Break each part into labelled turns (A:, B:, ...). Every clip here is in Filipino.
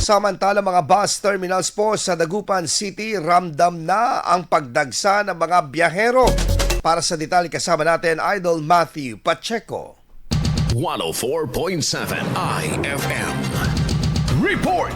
A: Samantala mga bus terminals po sa Dagupan City, ramdam na ang pagdagsa ng mga biyahero. Para sa detalye kasama natin, Idol Matthew Pacheco.
B: 104.7 IFM. Report!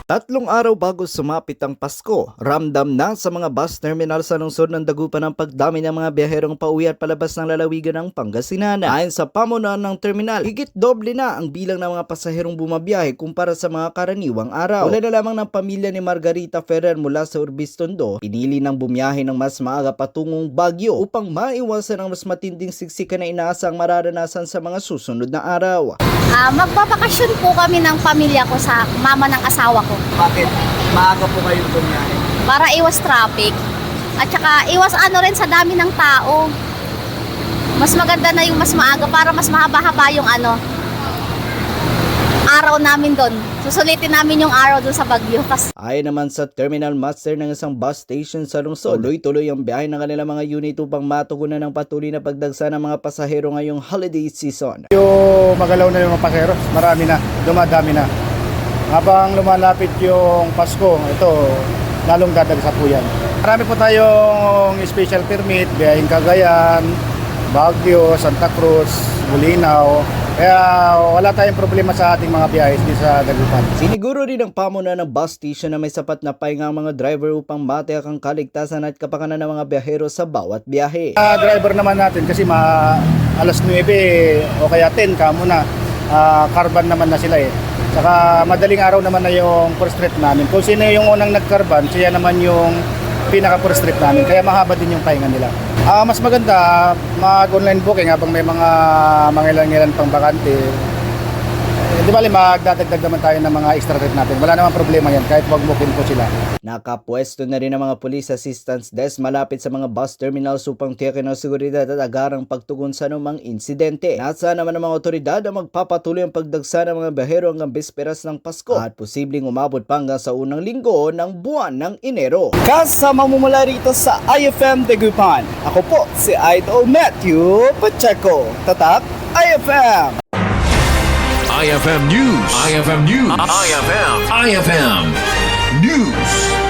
C: 3 araw bago sumapit ang Pasko, ramdam na sa mga bus terminal sa lungsod ng Dagupan ang pagdami ng mga biyaherong pauwi at palabas ng lalawigan ng Pangasinan. Ayon sa pamunuan ng terminal, higit doble na ang bilang ng mga pasaherong bumabiyahe kumpara sa mga karaniwang araw. Wala na lamang ng pamilya ni Margarita Ferrer mula sa Urbis, Tondo, pinili ng bumiyahe ng mas maaga patungong Baguio upang maiwasan ang mas matinding siksikan na inaasang mararanasan sa mga susunod na araw.
D: Magbabakasyon po kami ng pamilya ko sa mama ng asawa ko.
C: Bakit? Maaga po kayo bumiyahe?
D: Para iwas traffic. At saka iwas rin sa dami ng tao. Mas maganda na yung mas maaga para mas mahaba-haba yung araw namin doon. Susulitin namin yung araw doon sa Baguio.
C: Ayon naman sa terminal master ng isang bus station sa lungsod, tuloy-tuloy ang biyahe ng kanilang mga unit upang matugunan ng patuloy na pagdagsa ng mga pasahero ngayong holiday season.
E: Yung magalaw na yung mga pasahero, marami na, dumadami na. Habang lumalapit yung Pasko, ito, lalong dadagsa po yan. Marami po tayong special permit, biyaheng Cagayan, Baguio, Santa Cruz, Bulinaw. Kaya wala tayong problema sa ating mga biyahe dito sa Dagupan.
C: Siniguro rin ang pamunuan ng bus station na may sapat na pahinga ang mga driver upang matiyak ang kaligtasan at kapakanan ng mga biyahero sa bawat biyahe.
E: Driver naman natin kasi alas 9 o kaya 10 kamo na. Carbon naman na sila eh. Saka madaling araw naman na yung first trip namin. Kung sino yung unang nag-carbon, siya naman yung pinaka-first trip namin. Kaya mahaba din yung pahinga nila. Mas maganda mag-online booking habang may mga ilan-ilan pang bakante. Di bali magdadagdag naman tayo ng mga extra trip natin. Wala namang problema yan kahit wag-booking po sila.
C: Nakapwesto na rin ang mga police assistance desk malapit sa mga bus terminals upang tiyakin ang seguridad at agarang pagtugon sa anumang insidente. Nasa naman ng mga otoridad na magpapatuloy ang pagdagsa ng mga biyahero hanggang bisperas ng Pasko at posibleng umabot pa hanggang sa unang linggo ng buwan ng Enero. Kasama mo mula rito sa IFM Dagupan, ako po si Idol Matthew Pacheco. Tatak IFM!
B: IFM News. IFM News. IFM News.